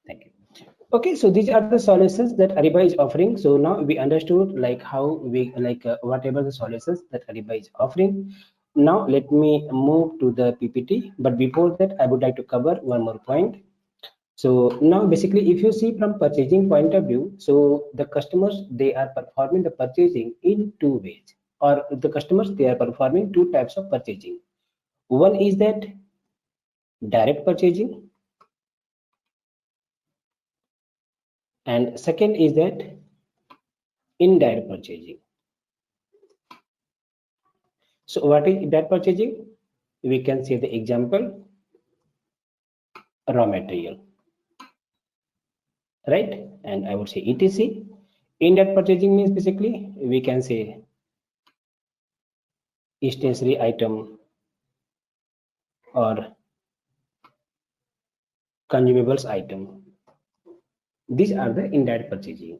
Thank you. Okay, so these are the solutions that Ariba is offering. So now we understood like how we whatever the solutions that Ariba is offering. Now let me move to the PPT. But before that, I would like to cover one more point. So now basically, if you see from purchasing point of view, so the customers they are performing the purchasing in two ways, or the customers they are performing two types of purchasing. One is that direct purchasing, and second is that indirect purchasing. So what is that purchasing? We can see the example, raw material, right? And I would say ETC. Indirect purchasing means basically we can say stationery item or consumables item. These are the indirect purchasing.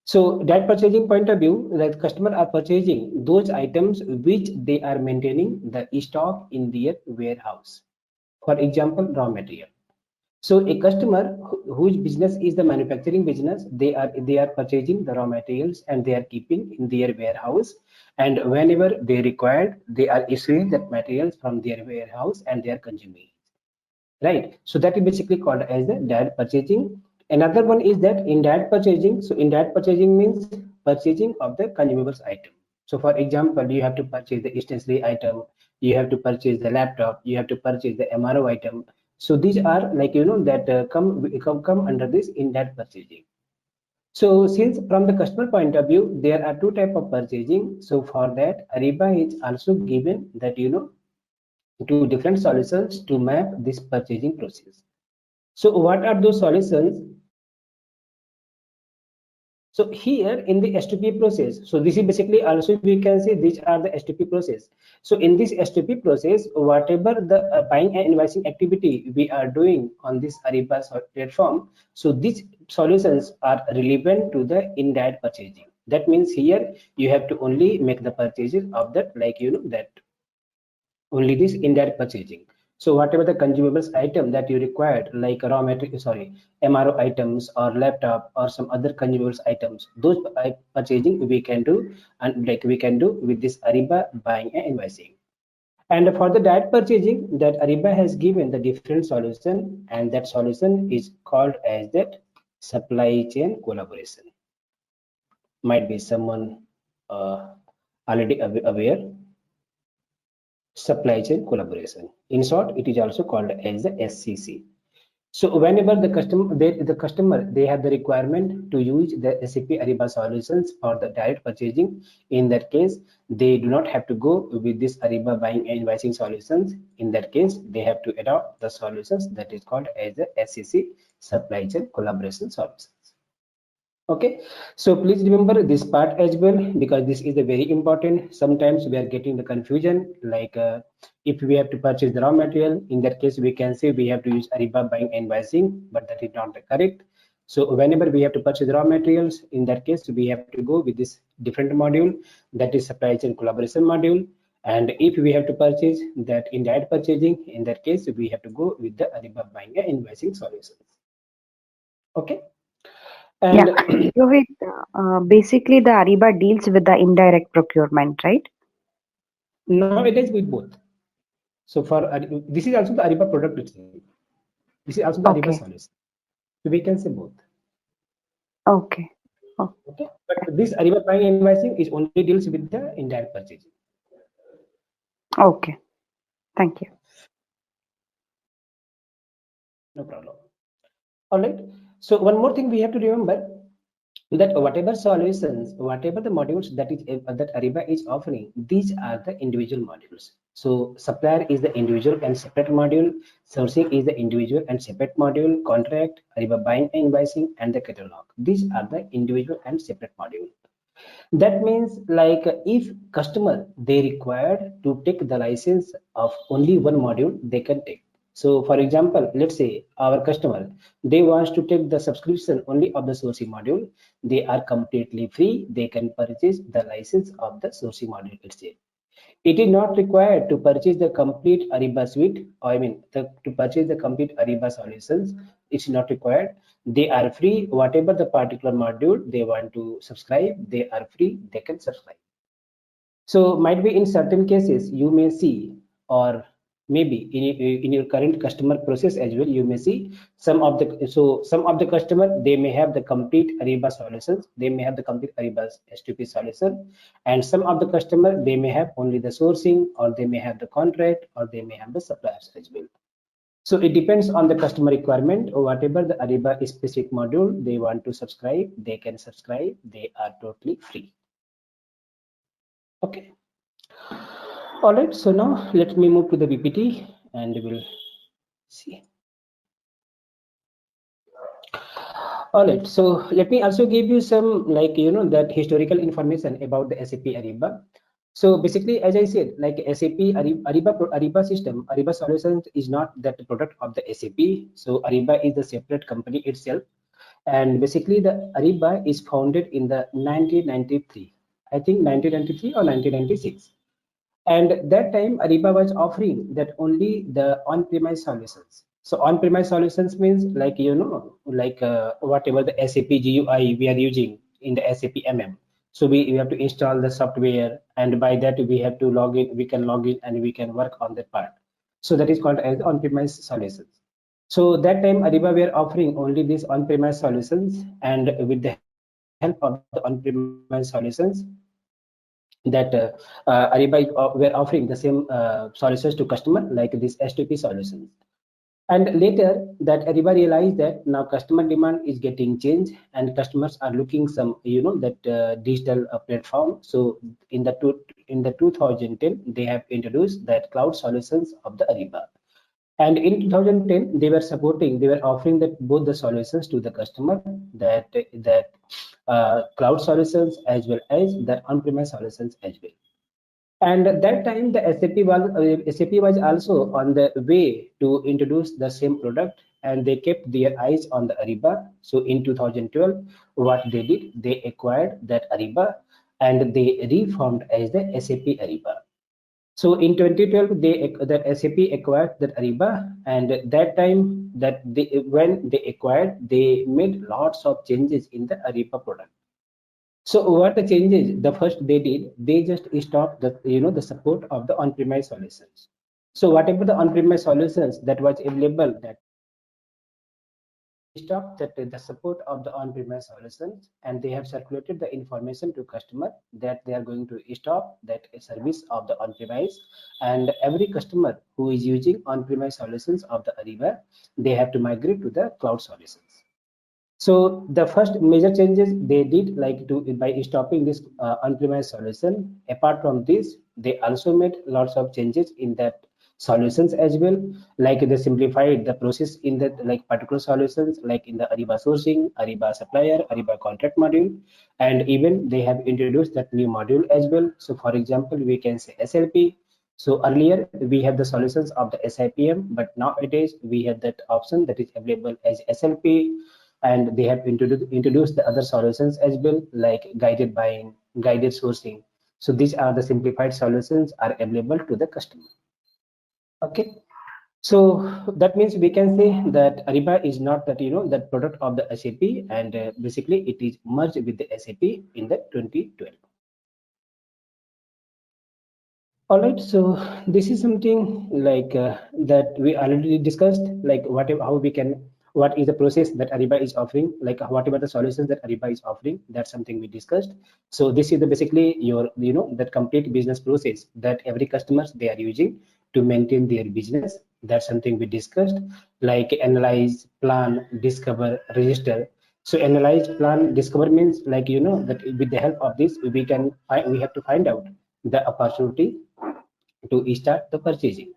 So that purchasing point of view, the customer are purchasing those items which they are maintaining the stock in their warehouse. For example, raw material. So a customer whose business is the manufacturing business, they are purchasing the raw materials and they are keeping in their warehouse. And whenever they required, they are issuing that materials from their warehouse and they are consuming. Right. So that is basically called as the direct purchasing. Another one is that indirect purchasing. So indirect purchasing means purchasing of the consumables item. So for example, you have to purchase the stationery item, you have to purchase the laptop, you have to purchase the MRO item. So these are like that come under this indirect purchasing. So since from the customer point of view, there are two type of purchasing. So for that, Ariba is also given that two different solutions to map this purchasing process. So what are those solutions? So here in the S2P process, so this is basically also we can say these are the S2P process. So in this S2P process, whatever the buying and invoicing activity we are doing on this Ariba platform, so these solutions are relevant to the indirect purchasing. That means here you have to only make the purchases of that, like that only this indirect purchasing. So whatever the consumables item that you required, like raw material, sorry, MRO items or laptop or some other consumables items, those purchasing we can do, and like we can do with this Ariba buying and invoicing. And for the direct purchasing, that Ariba has given the different solution, and that solution is called as that supply chain collaboration. Might be someone already aware. Supply chain collaboration. In short, it is also called as the SCC. So whenever the customer they have the requirement to use the SAP Ariba solutions for the direct purchasing, in that case they do not have to go with this Ariba buying and invoicing solutions. In that case, they have to adopt the solutions that is called as the SCC, supply chain collaboration solutions. Okay, so please remember this part as well, because this is a very important. Sometimes we are getting the confusion, like if we have to purchase the raw material, in that case we can say we have to use Ariba buying and invoicing, but that is not correct. So whenever we have to purchase raw materials, in that case we have to go with this different module, that is supply chain collaboration module. And if we have to purchase that indirect purchasing, in that case we have to go with the Ariba buying and invoicing solutions. Okay. Yeah, And Rohit, basically the Ariba deals with the indirect procurement, right? nowadays with both. So for this is also the Ariba product itself. This is also the Ariba Okay, solution. So we can say both. okay, oh, Okay. But this Ariba buying and invoicing is only deals with the indirect purchasing. okay. Thank you. No problem. All right. So one more thing we have to remember, that whatever solutions, whatever the modules that Ariba is offering, these are the individual modules. So supplier is the individual and separate module, sourcing is the individual and separate module, contract, Ariba buying and invoicing, and the catalog. These are the individual and separate module. That means like if customer they required to take the license of only one module, they can take. So for example, let's say our customer they wants to take the subscription only of the sourcing module, they are completely free, they can purchase the license of the sourcing module itself. It is not required to purchase the complete Ariba suite, or I mean, to purchase the complete Ariba solutions. It's not required. They are free. Whatever the particular module they want to subscribe, they are free. They can subscribe. So might be in certain cases you may see, or maybe in your current customer process as well, you may see some of the customer, they may have the complete Ariba solutions, they may have the complete Ariba S2P solution, and some of the customer, they may have only the sourcing, or they may have the contract, or they may have the suppliers as well. So it depends on the customer requirement, or whatever the Ariba specific module they want to subscribe, they can subscribe. They are totally free. Okay. All right, so now let me move to the PPT and we'll see. All right, so let me also give you some, like, that historical information about the SAP Ariba. So basically, as I said, like SAP Ariba system, Ariba Solutions is not that product of the SAP. So Ariba is the separate company itself. And basically the Ariba is founded in the 1993, I think 1993 or 1996. And that time, Ariba was offering that only the on-premise solutions. So on-premise solutions means, like, like whatever the SAP GUI we are using in the SAP MM. So we have to install the software, and by that we have to log in. We can log in and we can work on that part. So that is called as on-premise solutions. So that time, Ariba were offering only these on-premise solutions, and with the help of the on-premise solutions, that Ariba were offering the same solutions to customer, like this S2P solutions. And later that Ariba realized that now customer demand is getting changed, and customers are looking some, that digital platform. So in the 2010, they have introduced that cloud solutions of the Ariba. And in 2010, they were offering that both the solutions to the customer, that cloud solutions as well as the on-premise solutions as well. And at that time, the SAP was also on the way to introduce the same product, and they kept their eyes on the Ariba. So in 2012, what they did, they acquired that Ariba, and they reformed as the SAP Ariba. So in 2012, that SAP acquired that Ariba, and at that time, when they acquired, they made lots of changes in the Ariba product. So what the changes? The first they did, they just stopped the support of the on-premise solutions. So whatever the on-premise solutions that was available, that stopped that the support of the on-premise solutions, and they have circulated the information to customer that they are going to stop that service of the on-premise, and every customer who is using on-premise solutions of the Ariba, they have to migrate to the cloud solutions. So the first major changes they did, like to by stopping this on-premise solution. Apart from this, they also made lots of changes in that solutions as well. Like they simplified the process in the like particular solutions, like in the Ariba sourcing, Ariba supplier, Ariba contract module, and even they have introduced that new module as well. So for example, we can say SLP. So earlier we have the solutions of the SIPM, but nowadays we have that option that is available as SLP, and they have introduced the other solutions as well, like guided buying, guided sourcing. So these are the simplified solutions are available to the customer. Okay, so that means we can say that Ariba is not that that product of the SAP, and basically it is merged with the SAP in the 2012. All right, so this is something like that we already discussed, like whatever how we can, what is the process that Ariba is offering, like whatever the solutions that Ariba is offering, that's something we discussed. So this is the basically your that complete business process that every customers they are using to maintain their business. That's something we discussed, like analyze, plan, discover, register. So analyze, plan, discover means, like that with the help of this we have to find out the opportunity to start the purchasing.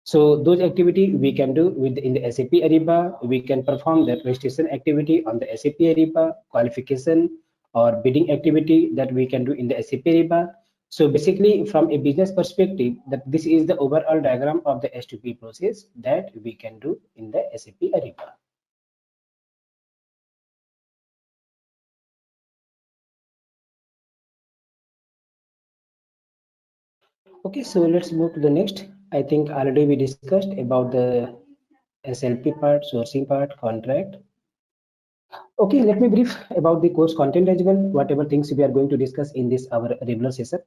So those activity we can do in the SAP Ariba. We can perform the registration activity on the SAP Ariba, qualification or bidding activity that we can do in the SAP Ariba. So basically, from a business perspective, that this is the overall diagram of the S2P process that we can do in the SAP Ariba. Okay, so let's move to the next. I think already we discussed about the SLP part, sourcing part, contract. Okay, let me brief about the course content as well, whatever things we are going to discuss in this our regular session.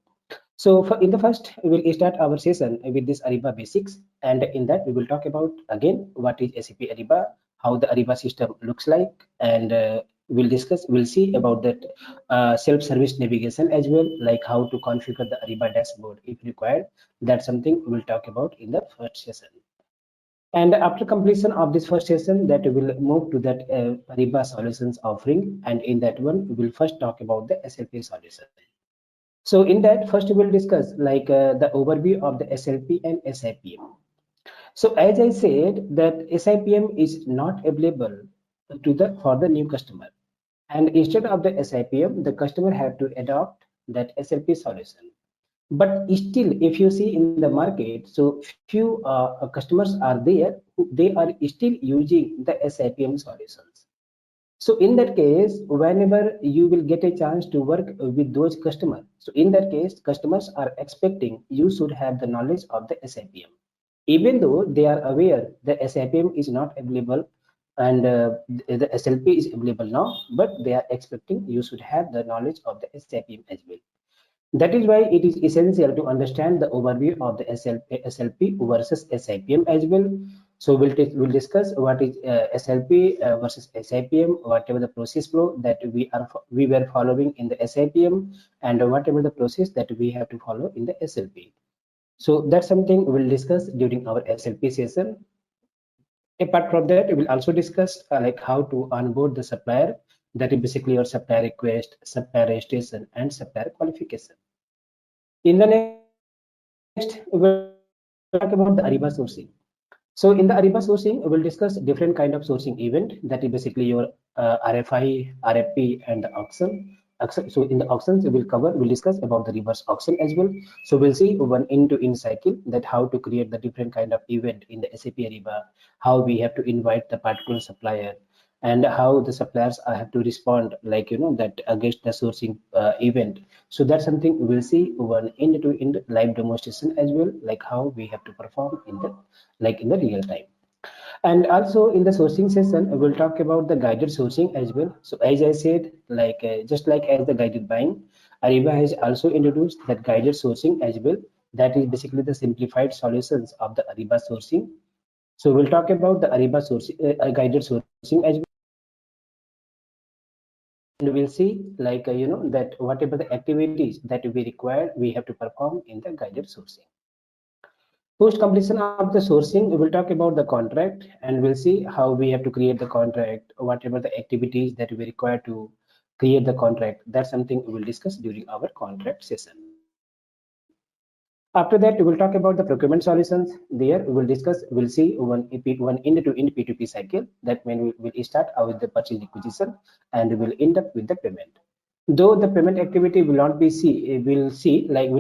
So in the first, we will start our session with this Ariba basics, and in that we will talk about again what is SAP Ariba, how the Ariba system looks like, and we'll see about that self-service navigation as well, like how to configure the Ariba dashboard if required. That's something we'll talk about in the first session. And after completion of this first session, that we will move to that Ariba solutions offering, and in that one we will first talk about the SLP solution. So in that, first we will discuss like the overview of the SLP and SIPM. So as I said, that SIPM is not available to the for the new customer, and instead of the SIPM, the customer have to adopt that SLP solution. But still, if you see in the market, so few customers are there who they are still using the SIPM solutions. So in that case, whenever you will get a chance to work with those customers, so in that case, customers are expecting you should have the knowledge of the SIPM. Even though they are aware that SIPM is not available and the SLP is available now, but they are expecting you should have the knowledge of the SIPM as well. That is why it is essential to understand the overview of the SLP versus SIPM as well. So we'll discuss what is SLP versus SIPM, whatever the process flow that we were following in the SIPM, and whatever the process that we have to follow in the SLP. So that's something we'll discuss during our SLP session. Apart from that, we will also discuss like how to onboard the supplier. That is basically your supplier request, supplier registration, and supplier qualification. In the next, we'll talk about the Ariba sourcing. So in the Ariba sourcing, we'll discuss different kind of sourcing event. That is basically your RFI, RFP, and the auction. So in the auctions, we'll discuss about the reverse auction as well. So we'll see one end-to-end cycle, that how to create the different kind of event in the SAP Ariba, how we have to invite the particular supplier, and how the suppliers have to respond, like that against the sourcing event. So that's something we'll see one end-to-end live demonstration as well, like how we have to perform in the real time. And also in the sourcing session, we'll talk about the guided sourcing as well. So as I said, like just like as the guided buying, Ariba has also introduced that guided sourcing as well. That is basically the simplified solutions of the Ariba sourcing. So we'll talk about the Ariba sourcing, guided sourcing as well. And we'll see like that whatever the activities that we require, we have to perform in the guided sourcing. Post completion of the sourcing, we will talk about the contract, and we'll see how we have to create the contract, whatever the activities that we require to create the contract. That's something we will discuss during our contract session. After that, we will talk about the procurement solutions. There we will discuss, we'll see one end-to-end P2P cycle. That means we will start with the purchase requisition and we will end up with the payment. Though the payment activity will not be will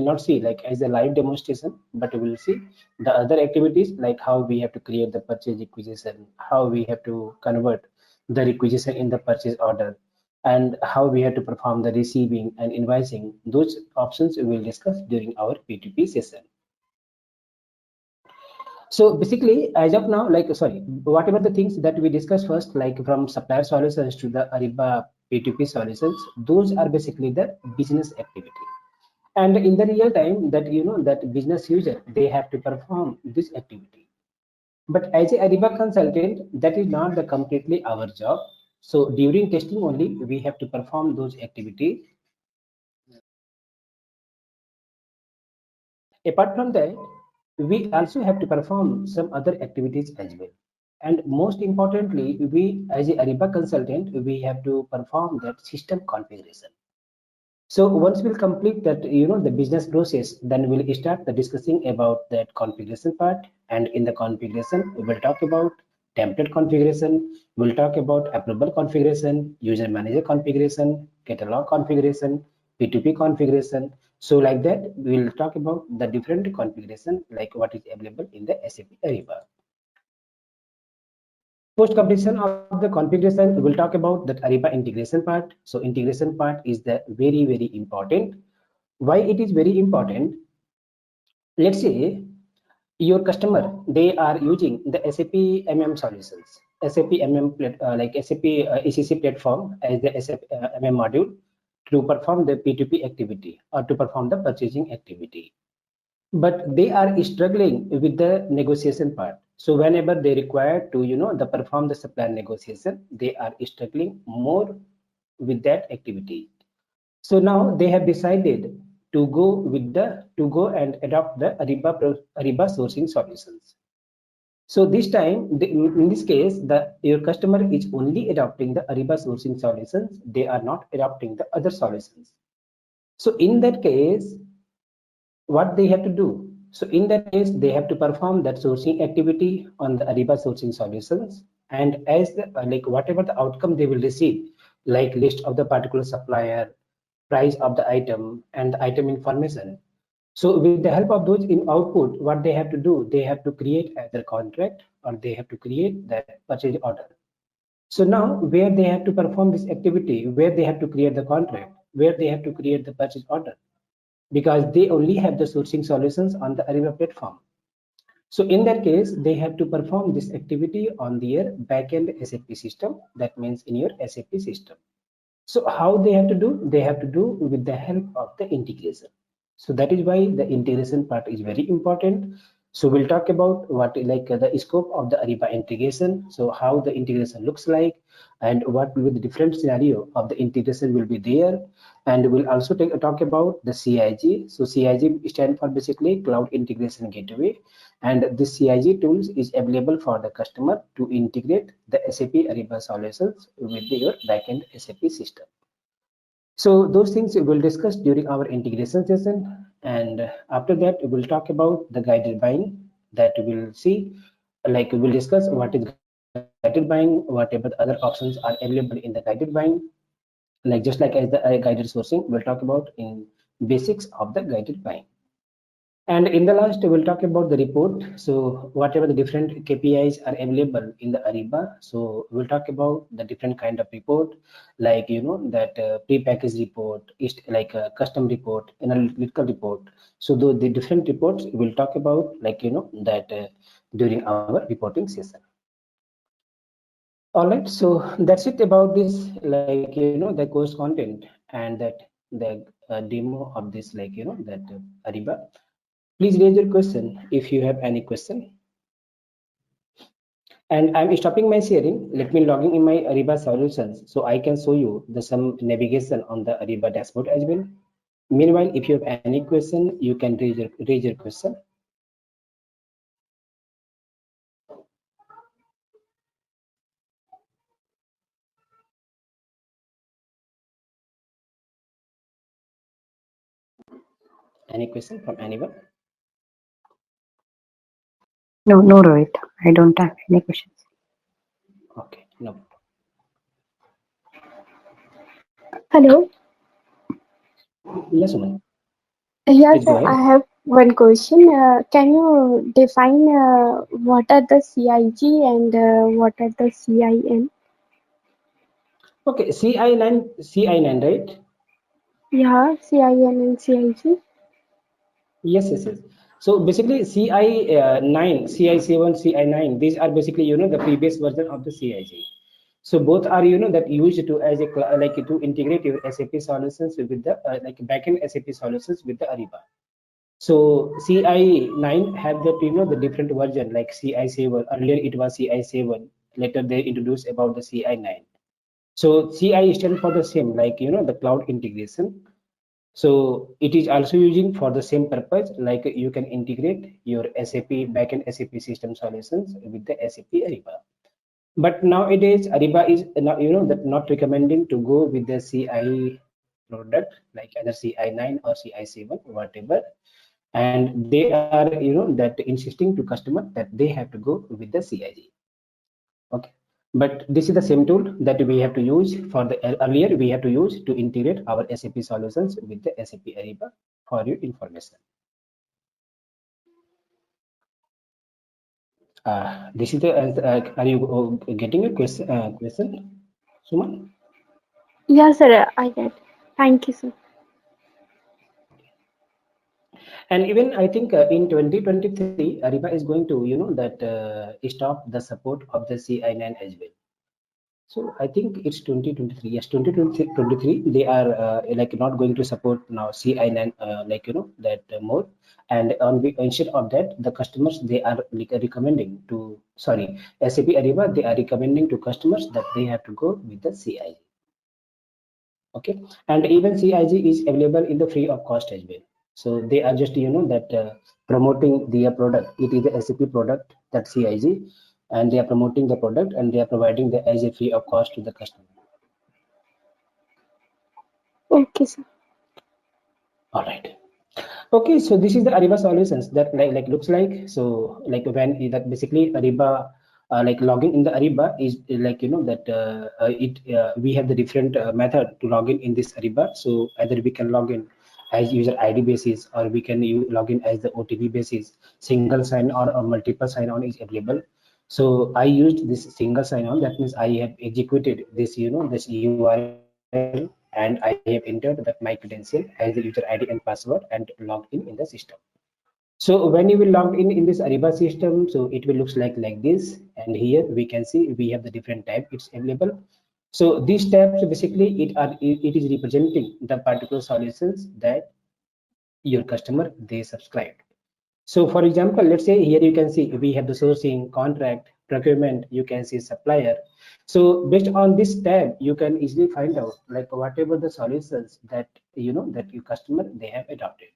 not see like as a live demonstration, but we'll see the other activities, like how we have to create the purchase requisition, how we have to convert the requisition in the purchase order, and how we have to perform the receiving and invoicing. Those options we will discuss during our P2P session. So basically, as of now, like sorry, whatever the things that we discussed first, like from supplier solutions to the Ariba P2P solutions, those are basically the business activity. And in the real time, that that business user, they have to perform this activity. But as a Ariba consultant, that is not the completely our job. So during testing only, we have to perform those activities. Apart from that, we also have to perform some other activities as well. And most importantly, we as a Ariba consultant, we have to perform that system configuration. So once we'll complete that, the business process, then we'll start the discussing about that configuration part. And in the configuration, we will talk about template configuration. We'll talk about approval configuration, user manager configuration, catalog configuration, P2P configuration. So like that, we'll talk about the different configuration, like what is available in the SAP Ariba. Post completion of the configuration, we will talk about that Ariba integration part. So integration part is the very important. Why it is very important? let's say your customer, they are using the SAP MM solutions, SAP MM like SAP ECC platform as the SAP MM module to perform the P2P activity or to perform the purchasing activity, but they are struggling with the negotiation part. So whenever they require to the perform the supplier negotiation, they are struggling more with that activity. So now they have decided to go and adopt the Ariba sourcing solutions. So this time, in this case, your customer is only adopting the Ariba sourcing solutions. They are not adopting the other solutions. So in that case, what they have to do? So in that case, they have to perform that sourcing activity on the Ariba sourcing solutions, and as the, like whatever the outcome they will receive, like list of the particular supplier, price of the item, and the item information. So with the help of those in output, what they have to do, they have to create either contract or they have to create that purchase order. So now where they have to perform this activity, where they have to create the contract, where they have to create the purchase order, because they only have the sourcing solutions on the Ariba platform. So in that case, they have to perform this activity on their backend SAP system. That means in your SAP system. So how they have to do? They have to do with the help of the integration. So that is why the integration part is very important. So we'll talk about what like the scope of the Ariba integration. So how the integration looks like and what will be the different scenario of the integration will be there. And we'll also talk about the CIG. So CIG stands for basically Cloud Integration Gateway. And this CIG tools is available for the customer to integrate the SAP Ariba solutions with your backend SAP system. So those things we will discuss during our integration session. And after that, we will talk about the guided buying that we will see, like we will discuss what is guided buying, whatever the other options are available in the guided buying, like just like as the guided sourcing, we'll talk about in basics of the guided buying. And in the last, we'll talk about the report. So whatever the different KPIs are available in the Ariba. So we'll talk about the different kind of report, like that pre-packaged report, is like a custom report, analytical report. So the different reports we'll talk about, like that during our reporting session. All right, so that's it about this, like the course content and that the demo of this, like that Ariba. Please raise your question if you have any question. And I'm stopping my sharing. Let me logging in my Ariba solutions so I can show you the some navigation on the Ariba dashboard as well. Meanwhile, if you have any question, you can raise your question. Any question from anyone? No, no, Rohit. I don't have any questions. Okay, no. Hello. Yes, Suman. Yes, Please go I ahead. have one question. Can you define what are the CIG and what are the CIN? Okay, CI9, right? Yeah, CIN and CIG. Yes. So basically, CI9, CI7, CI9, these are basically the previous version of the CIG. So both are that used to as a like to integrate your SAP solutions with the like backend SAP solutions with the Ariba. So CI9 have the the different version like CI7. Earlier it was CI7. Later they introduced about the CI9. So CI stands for the same like the cloud integration. So it is also using for the same purpose, like you can integrate your SAP backend SAP system solutions with the SAP Ariba. But nowadays, Ariba is not, that not recommending to go with the CI product like either CI9 or CI7, whatever. And they are, that insisting to customer that they have to go with the CIG. Okay. But this is the same tool that we have to use for the earlier we have to use to integrate our SAP solutions with the SAP Ariba for your information. This is the are you getting a question, Suman? Yeah, sir, I get. Thank you, sir. And even I think in 2023, Ariba is going to, that stop the support of the CI9 as well. So I think it's 2023. Yes, 2023. They are like not going to support now CI9 like that more. And instead of that, the customers they are like recommending to SAP Ariba they are recommending to customers that they have to go with the CIG. Okay, and even CIG is available in the free of cost as well. So they are just that promoting their product. It is the SAP product that CIG, and they are promoting the product and they are providing the as a free of cost to the customer. Okay, sir. All right. Okay, so this is the Ariba solutions that like looks like. So like when that basically Ariba like logging in the Ariba is like that we have the different method to log in this Ariba. So either we can log in as user ID basis or we can log in as the OTP basis. Single sign on or multiple sign on is available. So I used this single sign on. That means I have executed this this URL and I have entered my credential as the user ID and password and logged in the system. So when you will log in this Ariba system, so it will looks like this, and here we can see we have the different tab it's available. So these tabs basically it is representing the particular solutions that your customer they subscribed. So for example, let's say here you can see we have the sourcing, contract, procurement, you can see supplier. So based on this tab, you can easily find out like whatever the solutions that that your customer they have adopted.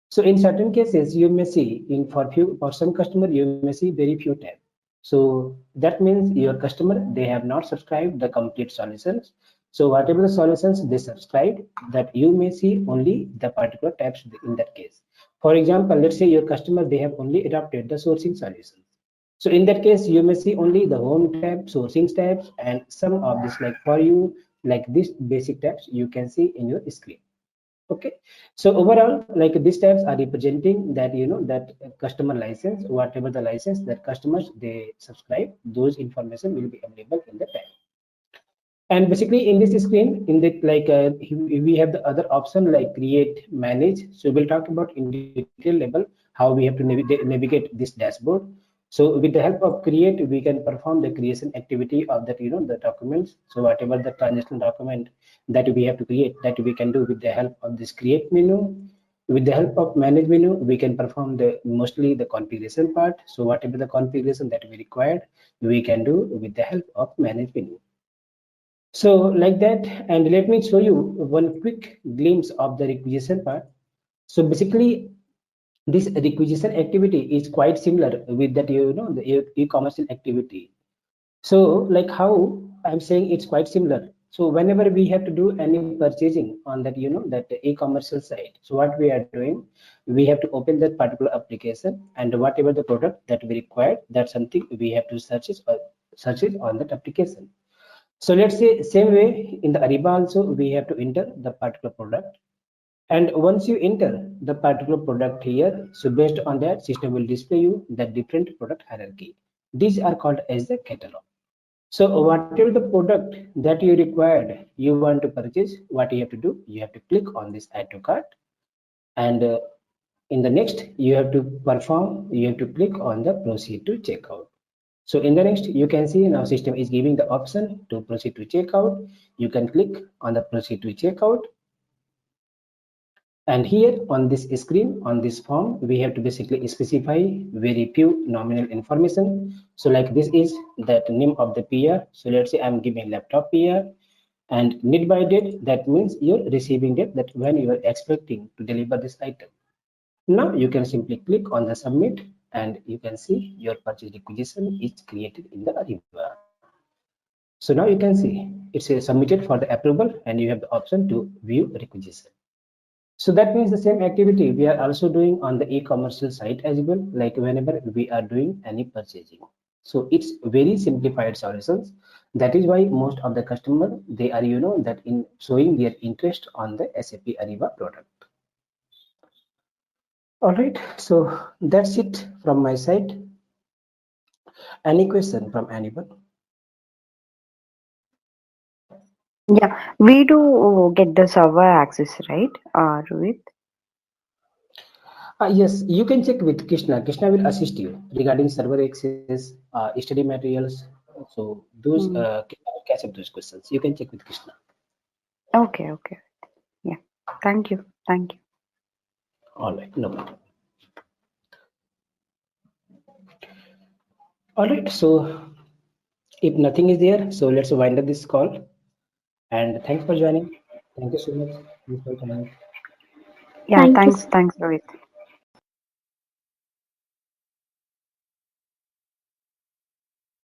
So in certain cases, you may see for some customer you may see very few tabs. So that means your customer they have not subscribed the complete solutions. So whatever the solutions they subscribed, that you may see only the particular tabs in that case. For example, let's say your customer they have only adopted the sourcing solutions. So in that case, you may see only the home tab, sourcing tabs, and some of this like for you, like these basic tabs you can see in your screen. Okay, so overall like these tabs are representing that that customer license, whatever the license that customers they subscribe, those information will be available in the tab. And basically in this screen in the like we have the other option like create, manage. So we'll talk about in detail level how we have to navigate this dashboard. So with the help of create we can perform the creation activity of that the documents. So whatever the transactional document that we have to create, that we can do with the help of this create menu. With the help of manage menu we can perform the mostly the configuration part. So whatever the configuration that we required we can do with the help of manage menu. So like that, and let me show you one quick glimpse of the requisition part. So basically, this requisition activity is quite similar with that the e-commerce activity. So like how I'm saying it's quite similar. So whenever we have to do any purchasing on that that e-commerce site, so what we are doing, we have to open that particular application and whatever the product that we require, that's something we have to search it on that application. So let's say same way in the Ariba also we have to enter the particular product. And once you enter the particular product here, so based on that system will display you the different product hierarchy. These are called as the catalog. So whatever the product that you required, you want to purchase, what you have to do, you have to click on this add to cart, and in the next you have to you have to click on the proceed to checkout. So in the next, you can see now system is giving the option to proceed to checkout. You can click on the proceed to checkout. And here on this screen, on this form, we have to basically specify very few nominal information. So like this is that name of the peer. So let's say I'm giving laptop peer and need by date. That means you're receiving date, that when you are expecting to deliver this item. Now you can simply click on the submit and you can see your purchase requisition is created in the Ariba. So now you can see it's submitted for the approval and you have the option to view requisition. So that means the same activity we are also doing on the e-commerce site as well, like whenever we are doing any purchasing. So it's very simplified solutions. That is why most of the customer they are that in showing their interest on the SAP Ariba product. All right, so that's it from my side. Any question from anyone? Yeah, we do get the server access, right, Rohit? Yes, you can check with Krishna. Krishna will assist you regarding server access, study materials. So those Krishna will catch up those questions. You can check with Krishna. Okay, okay. Yeah. Thank you. Thank you. All right, no problem. All right, so if nothing is there, so let's wind up this call. And thanks for joining. Thank you so much. Thanks for your time. Yeah, Thank you. thanks, Rohit.